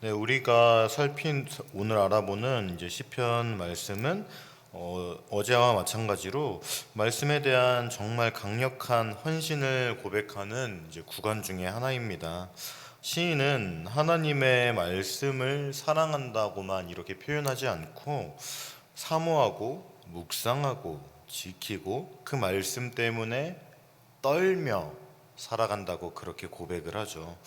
네, 우리가 오늘 알아보는 이제 시편 말씀은 어제와 마찬가지로 말씀에 대한 정말 강력한 헌신을 고백하는 이제 구간 중에 하나입니다. 시인은 하나님의 말씀을 사랑한다고만 이렇게 표현하지 않고 사모하고 묵상하고 지키고 그 말씀 때문에 떨며 살아간다고 그렇게 고백을 하죠.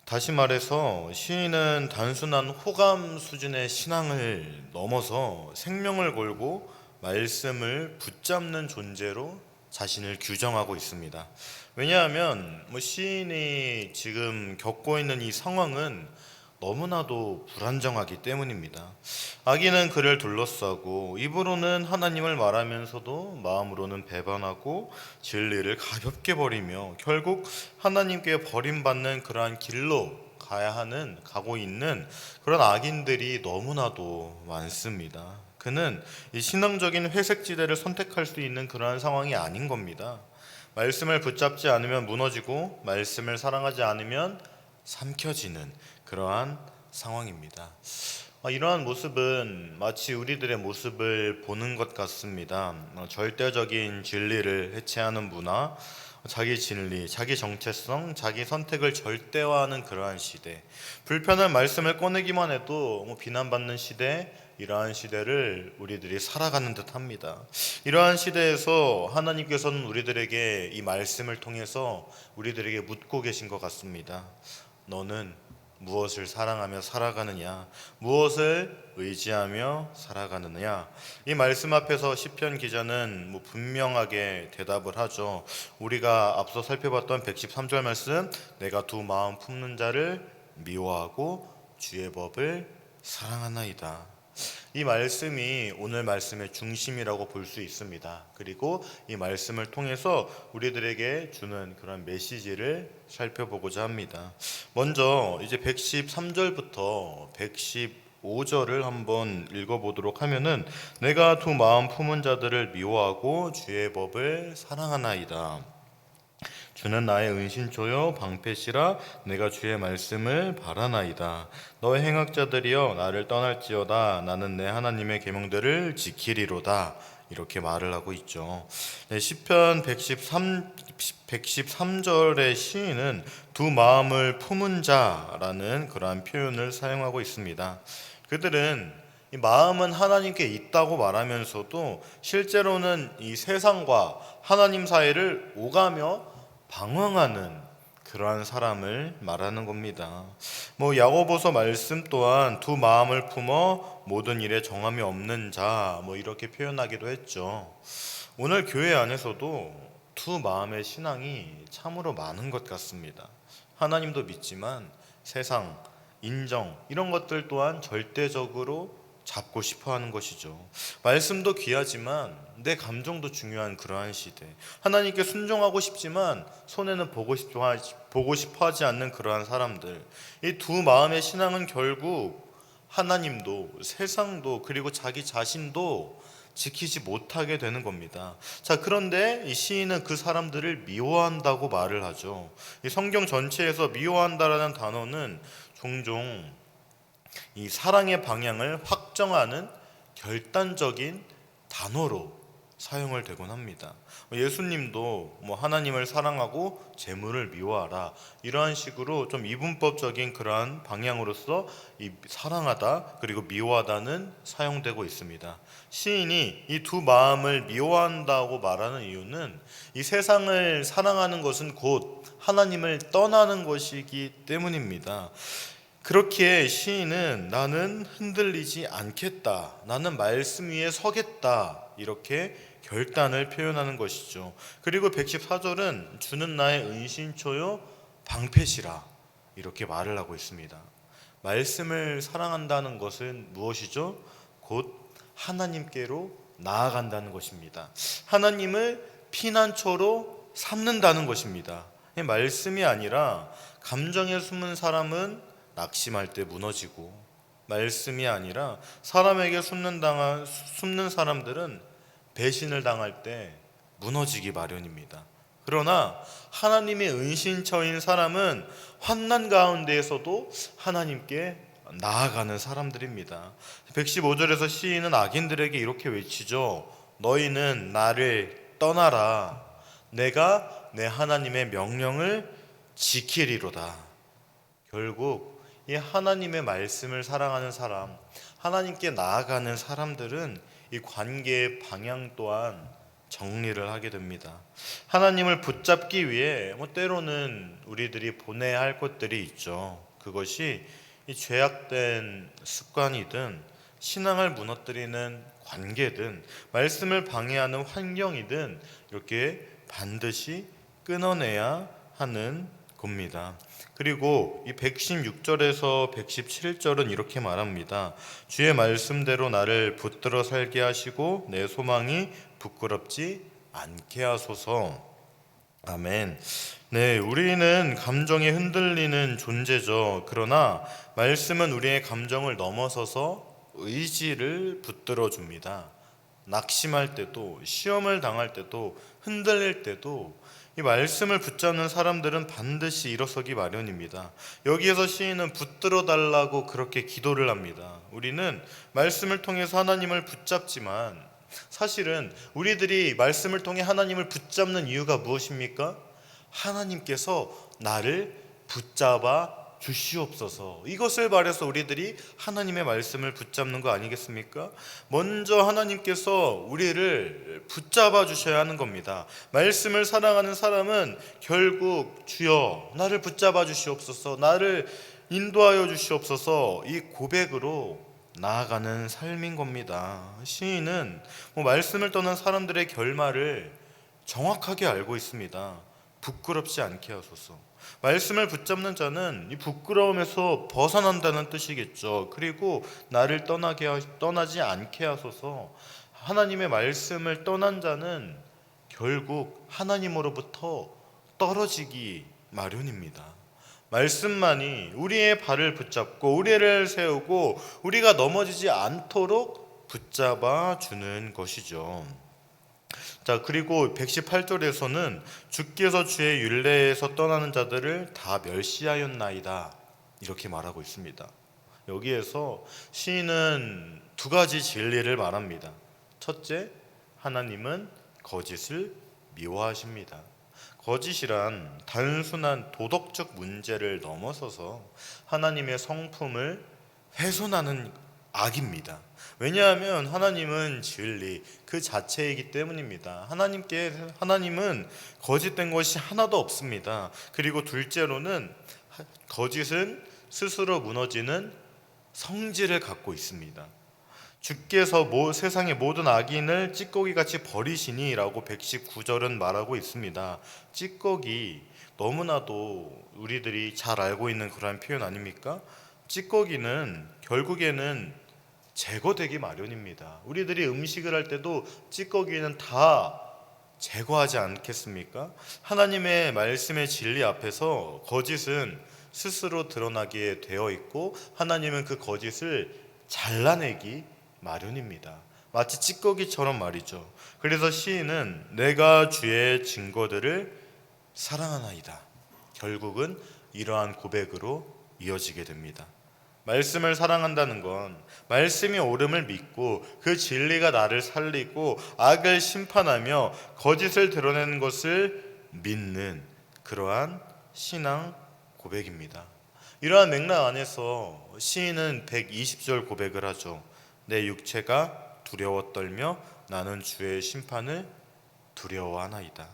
다시 말해서 시인은 단순한 호감 수준의 신앙을 넘어서 생명을 걸고 말씀을 붙잡는 존재로 자신을 규정하고 있습니다. 왜냐하면 시인이 지금 겪고 있는 이 상황은 너무나도 불안정하기 때문입니다. 악인은 그를 둘러싸고 입으로는 하나님을 말하면서도 마음으로는 배반하고 진리를 가볍게 버리며 결국 하나님께 버림받는 그러한 길로 가고 있는 그런 악인들이 너무나도 많습니다. 그는 이 신앙적인 회색지대를 선택할 수 있는 그러한 상황이 아닌 겁니다. 말씀을 붙잡지 않으면 무너지고 말씀을 사랑하지 않으면 삼켜지는 그러한 상황입니다. 이러한 모습은 마치 우리들의 모습을 보는 것 같습니다. 절대적인 진리를 해체하는 문화, 자기 진리, 자기 정체성, 자기 선택을 절대화하는 그러한 시대, 불편한 말씀을 꺼내기만 해도 비난받는 시대, 이러한 시대를 우리들이 살아가는 듯 합니다. 이러한 시대에서 하나님께서는 우리들에게 이 말씀을 통해서 우리들에게 묻고 계신 것 같습니다. 너는 무엇을 사랑하며 살아가느냐? 무엇을 의지하며 살아가느냐? 이 말씀 앞에서 시편 기자는 분명하게 대답을 하죠. 우리가 앞서 살펴봤던 113절 말씀, 내가 두 마음 품는 자를 미워하고 주의 법을 사랑하나이다. 이 말씀이 오늘 말씀의 중심이라고 볼 수 있습니다. 그리고 이 말씀을 통해서 우리들에게 주는 그런 메시지를 살펴보고자 합니다. 먼저 이제 113절부터 115절을 한번 읽어보도록 하면은 내가 두 마음 품은 자들을 미워하고 주의 법을 사랑하나이다. 주는 나의 은신초요 방패시라 내가 주의 말씀을 바라나이다. 너의 행악자들이여 나를 떠날지어다 나는 내 하나님의 계명들을 지키리로다. 이렇게 말을 하고 있죠. 네, 시편 113절의 시인은 두 마음을 품은 자라는 그러한 표현을 사용하고 있습니다. 그들은 이 마음은 하나님께 있다고 말하면서도 실제로는 이 세상과 하나님 사이를 오가며 방황하는 그러한 사람을 말하는 겁니다. 야고보서 말씀 또한 두 마음을 품어 모든 일에 정함이 없는 자 이렇게 표현하기도 했죠. 오늘 교회 안에서도 두 마음의 신앙이 참으로 많은 것 같습니다. 하나님도 믿지만 세상, 인정 이런 것들 또한 절대적으로 잡고 싶어 하는 것이죠. 말씀도 귀하지만 내 감정도 중요한 그러한 시대. 하나님께 순종하고 싶지만 손해는 보고 싶어 하지 않는 그러한 사람들. 이 두 마음의 신앙은 결국 하나님도 세상도 그리고 자기 자신도 지키지 못하게 되는 겁니다. 자, 그런데 이 시인은 그 사람들을 미워한다고 말을 하죠. 이 성경 전체에서 미워한다라는 단어는 종종 이 사랑의 방향을 확정하는 결단적인 단어로 사용을 되곤 합니다. 예수님도 하나님을 사랑하고 재물을 미워하라 이러한 식으로 좀 이분법적인 그러한 방향으로서 이 사랑하다 그리고 미워하다는 사용되고 있습니다. 시인이 이 두 마음을 미워한다고 말하는 이유는 이 세상을 사랑하는 것은 곧 하나님을 떠나는 것이기 때문입니다. 그렇기에 시인은 나는 흔들리지 않겠다. 나는 말씀 위에 서겠다. 이렇게 결단을 표현하는 것이죠. 그리고 114절은 주는 나의 은신초요 방패시라. 이렇게 말을 하고 있습니다. 말씀을 사랑한다는 것은 무엇이죠? 곧 하나님께로 나아간다는 것입니다. 하나님을 피난처로 삼는다는 것입니다. 말씀이 아니라 감정에 숨은 사람은 낙심할 때 무너지고 말씀이 아니라 사람에게 숨는 사람들은 배신을 당할 때 무너지기 마련입니다. 그러나 하나님의 은신처인 사람은 환난 가운데에서도 하나님께 나아가는 사람들입니다. 115절에서 시인은 악인들에게 이렇게 외치죠. 너희는 나를 떠나라. 내가 내 하나님의 명령을 지키리로다. 결국 이 하나님의 말씀을 사랑하는 사람, 하나님께 나아가는 사람들은 이 관계의 방향 또한 정리를 하게 됩니다. 하나님을 붙잡기 위해 때로는 우리들이 보내야 할 것들이 있죠. 그것이 이 죄악된 습관이든 신앙을 무너뜨리는 관계든 말씀을 방해하는 환경이든 이렇게 반드시 끊어내야 하는 겁니다. 그리고 이 116절에서 117절은 이렇게 말합니다. 주의 말씀대로 나를 붙들어 살게 하시고 내 소망이 부끄럽지 않게 하소서. 아멘. 네, 우리는 감정에 흔들리는 존재죠. 그러나 말씀은 우리의 감정을 넘어서서 의지를 붙들어 줍니다. 낙심할 때도, 시험을 당할 때도, 흔들릴 때도 이 말씀을 붙잡는 사람들은 반드시 일어서기 마련입니다. 여기에서 시인은 붙들어 달라고 그렇게 기도를 합니다. 우리는 말씀을 통해서 하나님을 붙잡지만 사실은 우리들이 말씀을 통해 하나님을 붙잡는 이유가 무엇입니까? 하나님께서 나를 붙잡아 주시옵소서. 이것을 바라서 우리들이 하나님의 말씀을 붙잡는 거 아니겠습니까? 먼저 하나님께서 우리를 붙잡아 주셔야 하는 겁니다. 말씀을 사랑하는 사람은 결국 주여 나를 붙잡아 주시옵소서, 나를 인도하여 주시옵소서, 이 고백으로 나아가는 삶인 겁니다. 시인은 말씀을 떠난 사람들의 결말을 정확하게 알고 있습니다. 부끄럽지 않게 하소서. 말씀을 붙잡는 자는 이 부끄러움에서 벗어난다는 뜻이겠죠. 그리고 나를 떠나지 않게 하소서. 하나님의 말씀을 떠난 자는 결국 하나님으로부터 떨어지기 마련입니다. 말씀만이 우리의 발을 붙잡고 우리를 세우고 우리가 넘어지지 않도록 붙잡아 주는 것이죠. 자, 그리고 118절에서는 주께서 주의 율례에서 떠나는 자들을 다 멸시하였나이다 이렇게 말하고 있습니다. 여기에서 시인은 두 가지 진리를 말합니다. 첫째, 하나님은 거짓을 미워하십니다. 거짓이란 단순한 도덕적 문제를 넘어서서 하나님의 성품을 훼손하는 악입니다. 왜냐하면 하나님은 진리 그 자체이기 때문입니다. 하나님은 거짓된 것이 하나도 없습니다. 그리고 둘째로는 거짓은 스스로 무너지는 성질을 갖고 있습니다. 주께서 세상의 모든 악인을 찌꺼기같이 버리시니 라고 119절은 말하고 있습니다. 찌꺼기, 너무나도 우리들이 잘 알고 있는 그러한 표현 아닙니까? 찌꺼기는 결국에는 제거되기 마련입니다. 우리들이 음식을 할 때도 찌꺼기는 다 제거하지 않겠습니까? 하나님의 말씀의 진리 앞에서 거짓은 스스로 드러나게 되어 있고 하나님은 그 거짓을 잘라내기 마련입니다. 마치 찌꺼기처럼 말이죠. 그래서 시인은 내가 주의 증거들을 사랑하나이다. 결국은 이러한 고백으로 이어지게 됩니다. 말씀을 사랑한다는 건 말씀이 옳음을 믿고 그 진리가 나를 살리고 악을 심판하며 거짓을 드러내는 것을 믿는 그러한 신앙 고백입니다. 이러한 맥락 안에서 시인은 120절 고백을 하죠. 내 육체가 두려워 떨며 나는 주의 심판을 두려워하나이다.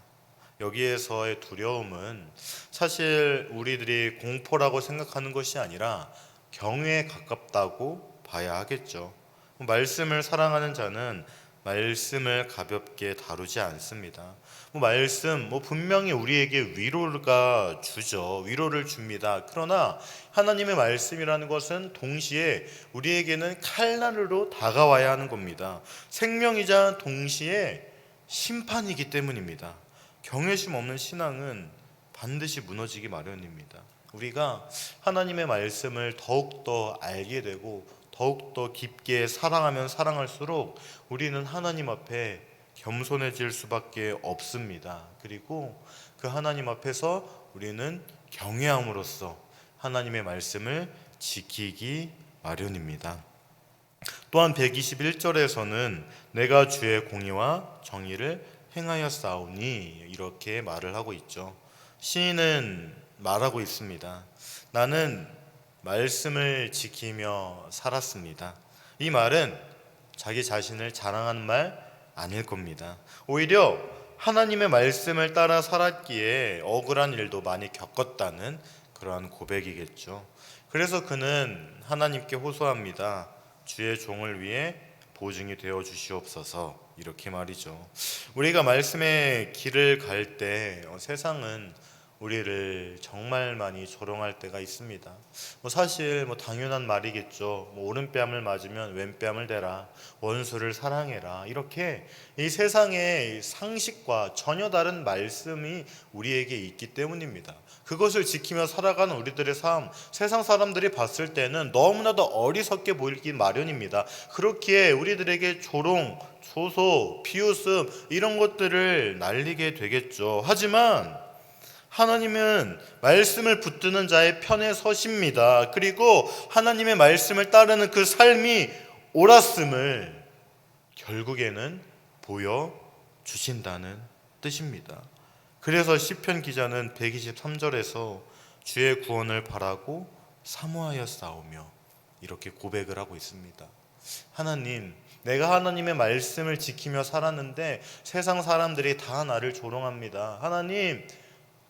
여기에서의 두려움은 사실 우리들이 공포라고 생각하는 것이 아니라 경외에 가깝다고 봐야 하겠죠. 말씀을 사랑하는 자는 말씀을 가볍게 다루지 않습니다. 말씀 분명히 우리에게 위로가 주죠. 위로를 줍니다. 그러나 하나님의 말씀이라는 것은 동시에 우리에게는 칼날로 다가와야 하는 겁니다. 생명이자 동시에 심판이기 때문입니다. 경외심 없는 신앙은 반드시 무너지기 마련입니다. 우리가 하나님의 말씀을 더욱더 알게 되고 더욱더 깊게 사랑하면 사랑할수록 우리는 하나님 앞에 겸손해질 수밖에 없습니다. 그리고 그 하나님 앞에서 우리는 경외함으로써 하나님의 말씀을 지키기 마련입니다. 또한 121절에서는 내가 주의 공의와 정의를 행하였사오니 이렇게 말을 하고 있죠. 시인은 말하고 있습니다. 나는 말씀을 지키며 살았습니다. 이 말은 자기 자신을 자랑하는 말 아닐 겁니다. 오히려 하나님의 말씀을 따라 살았기에 억울한 일도 많이 겪었다는 그러한 고백이겠죠. 그래서 그는 하나님께 호소합니다. 주의 종을 위해 보증이 되어 주시옵소서. 이렇게 말이죠. 우리가 말씀의 길을 갈 때 세상은 우리를 정말 많이 조롱할 때가 있습니다. 사실 당연한 말이겠죠. 오른뺨을 맞으면 왼뺨을 대라, 원수를 사랑해라. 이렇게 이 세상의 상식과 전혀 다른 말씀이 우리에게 있기 때문입니다. 그것을 지키며 살아가는 우리들의 삶, 세상 사람들이 봤을 때는 너무나도 어리석게 보이기 마련입니다. 그렇기에 우리들에게 조롱, 소소, 비웃음 이런 것들을 날리게 되겠죠. 하지만 하나님은 말씀을 붙드는 자의 편에 서십니다. 그리고 하나님의 말씀을 따르는 그 삶이 옳았음을 결국에는 보여주신다는 뜻입니다. 그래서 시편 기자는 123절에서 주의 구원을 바라고 사모하였사오며 이렇게 고백을 하고 있습니다. 하나님, 내가 하나님의 말씀을 지키며 살았는데 세상 사람들이 다 나를 조롱합니다. 하나님,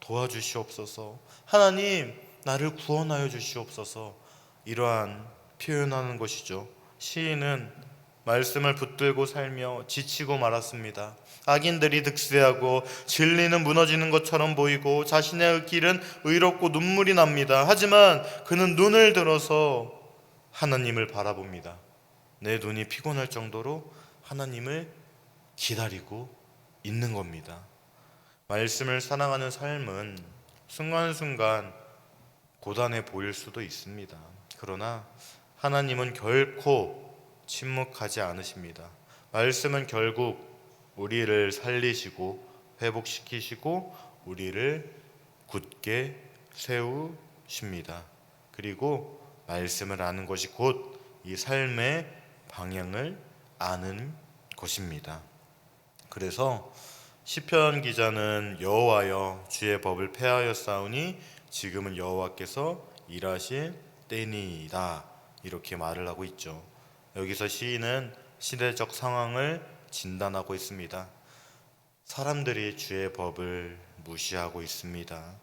도와주시옵소서. 하나님, 나를 구원하여 주시옵소서. 이러한 표현하는 것이죠. 시인은 말씀을 붙들고 살며 지치고 말았습니다. 악인들이 득세하고 진리는 무너지는 것처럼 보이고 자신의 길은 의롭고 눈물이 납니다. 하지만 그는 눈을 들어서 하나님을 바라봅니다. 내 눈이 피곤할 정도로 하나님을 기다리고 있는 겁니다. 말씀을 사랑하는 삶은 순간순간 고단해 보일 수도 있습니다. 그러나 하나님은 결코 침묵하지 않으십니다. 말씀은 결국 우리를 살리시고 회복시키시고 우리를 굳게 세우십니다. 그리고 말씀을 아는 것이 곧 이 삶의 방향을 아는 것입니다. 그래서 시편 기자는 여호와여 주의 법을 폐하였사오니 지금은 여호와께서 일하실 때니이다 이렇게 말을 하고 있죠. 여기서 시인은 시대적 상황을 진단하고 있습니다. 사람들이 주의 법을 무시하고 있습니다.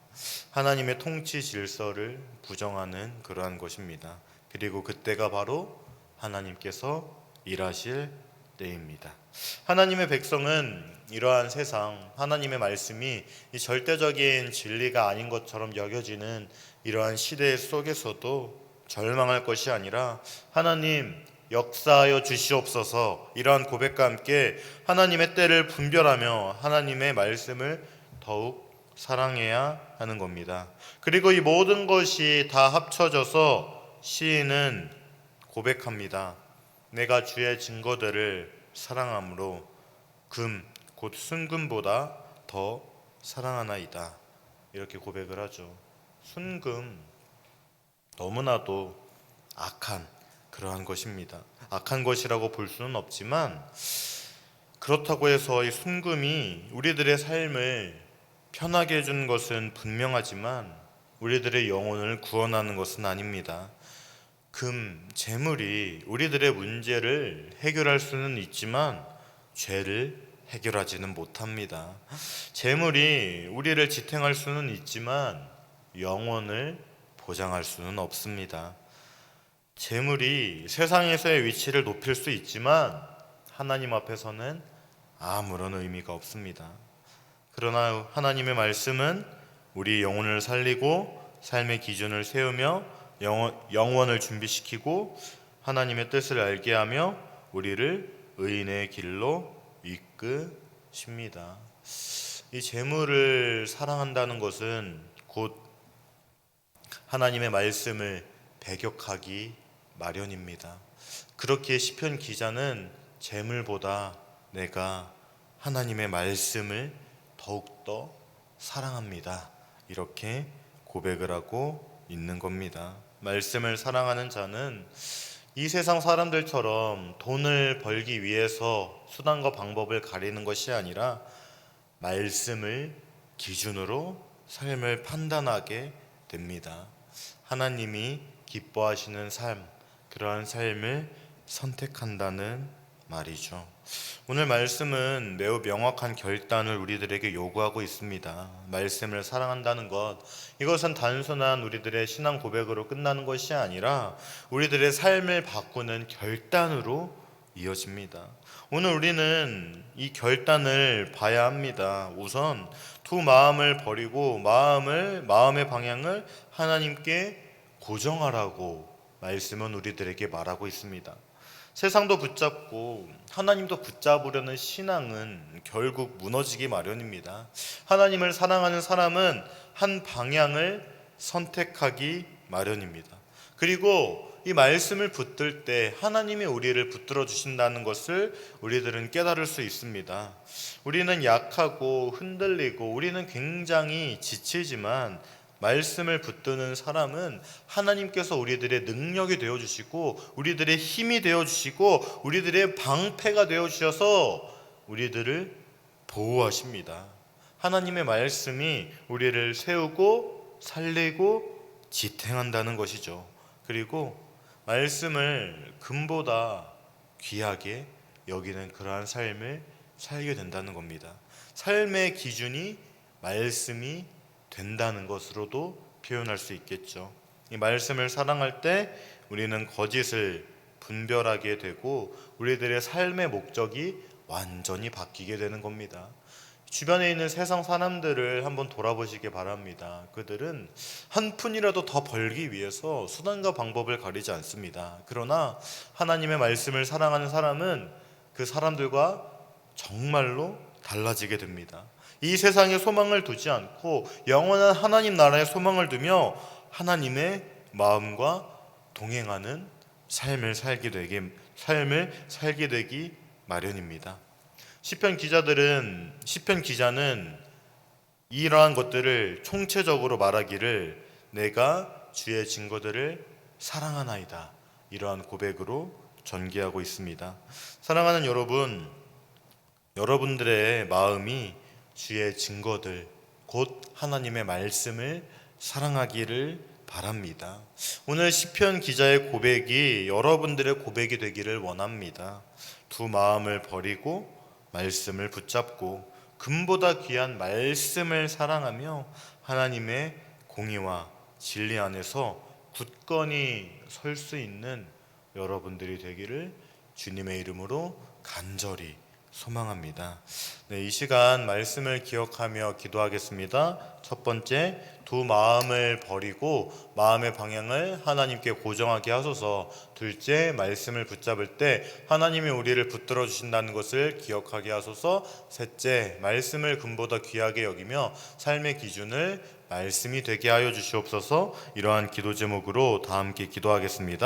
하나님의 통치 질서를 부정하는 그러한 것입니다. 그리고 그때가 바로 하나님께서 일하실 때입니다. 하나님의 백성은 이러한 세상, 하나님의 말씀이 이 절대적인 진리가 아닌 것처럼 여겨지는 이러한 시대 속에서도 절망할 것이 아니라 하나님 역사하여 주시옵소서 이러한 고백과 함께 하나님의 때를 분별하며 하나님의 말씀을 더욱 사랑해야 하는 겁니다. 그리고 이 모든 것이 다 합쳐져서 시인은 고백합니다. 내가 주의 증거들을 사랑함으로 금, 곧 순금보다 더 사랑하나이다. 이렇게 고백을 하죠. 순금, 너무나도 악한 그러한 것입니다. 악한 것이라고 볼 수는 없지만 그렇다고 해서 이 순금이 우리들의 삶을 편하게 해주는 것은 분명하지만 우리들의 영혼을 구원하는 것은 아닙니다. 금, 재물이 우리들의 문제를 해결할 수는 있지만 죄를 해결하지는 못합니다. 재물이 우리를 지탱할 수는 있지만 영혼을 보장할 수는 없습니다. 재물이 세상에서의 위치를 높일 수 있지만 하나님 앞에서는 아무런 의미가 없습니다. 그러나 하나님의 말씀은 우리 영혼을 살리고 삶의 기준을 세우며 영원을 준비시키고 하나님의 뜻을 알게 하며 우리를 의인의 길로 이끄십니다. 이 재물을 사랑한다는 것은 곧 하나님의 말씀을 배격하기 마련입니다. 그렇기에 시편 기자는 재물보다 내가 하나님의 말씀을 더욱더 사랑합니다. 이렇게 고백을 하고 있는 겁니다. 말씀을 사랑하는 자는 이 세상 사람들처럼 돈을 벌기 위해서 수단과 방법을 가리는 것이 아니라 말씀을 기준으로 삶을 판단하게 됩니다. 하나님이 기뻐하시는 삶, 그러한 삶을 선택한다는 말이죠. 오늘 말씀은 매우 명확한 결단을 우리들에게 요구하고 있습니다. 말씀을 사랑한다는 것, 이것은 단순한 우리들의 신앙 고백으로 끝나는 것이 아니라 우리들의 삶을 바꾸는 결단으로 이어집니다. 오늘 우리는 이 결단을 봐야 합니다. 우선 두 마음을 버리고 마음의 방향을 하나님께 고정하라고 말씀은 우리들에게 말하고 있습니다. 세상도 붙잡고 하나님도 붙잡으려는 신앙은 결국 무너지기 마련입니다. 하나님을 사랑하는 사람은 한 방향을 선택하기 마련입니다. 그리고 이 말씀을 붙들 때 하나님이 우리를 붙들어 주신다는 것을 우리들은 깨달을 수 있습니다. 우리는 약하고 흔들리고 우리는 굉장히 지치지만 말씀을 붙드는 사람은 하나님께서 우리들의 능력이 되어주시고 우리들의 힘이 되어주시고 우리들의 방패가 되어주셔서 우리들을 보호하십니다. 하나님의 말씀이 우리를 세우고 살리고 지탱한다는 것이죠. 그리고 말씀을 금보다 귀하게 여기는 그러한 삶을 살게 된다는 겁니다. 삶의 기준이 말씀이 된다는 것으로도 표현할 수 있겠죠. 이 말씀을 사랑할 때 우리는 거짓을 분별하게 되고 우리들의 삶의 목적이 완전히 바뀌게 되는 겁니다. 주변에 있는 세상 사람들을 한번 돌아보시기 바랍니다. 그들은 한 푼이라도 더 벌기 위해서 수단과 방법을 가리지 않습니다. 그러나 하나님의 말씀을 사랑하는 사람은 그 사람들과 정말로 달라지게 됩니다. 이 세상에 소망을 두지 않고 영원한 하나님 나라에 소망을 두며 하나님의 마음과 동행하는 삶을 살게 되기 마련입니다. 시편 기자는 이러한 것들을 총체적으로 말하기를 내가 주의 증거들을 사랑하나이다, 이러한 고백으로 전개하고 있습니다. 사랑하는 여러분, 여러분들의 마음이 주의 증거들, 곧 하나님의 말씀을 사랑하기를 바랍니다. 오늘 시편 기자의 고백이 여러분들의 고백이 되기를 원합니다. 두 마음을 버리고 말씀을 붙잡고 금보다 귀한 말씀을 사랑하며 하나님의 공의와 진리 안에서 굳건히 설 수 있는 여러분들이 되기를 주님의 이름으로 간절히 소망합니다. 이 시간 말씀을 기억하며 기도하겠습니다. 첫 번째, 두 마음을 버리고 마음의 방향을 하나님께 고정하게 하소서. 둘째, 말씀을 붙잡을 때 하나님이 우리를 붙들어 주신다는 것을 기억하게 하소서. 셋째, 말씀을 금보다 귀하게 여기며 삶의 기준을 말씀이 되게 하여 주시옵소서. 이러한 기도 제목으로 다 함께 기도하겠습니다.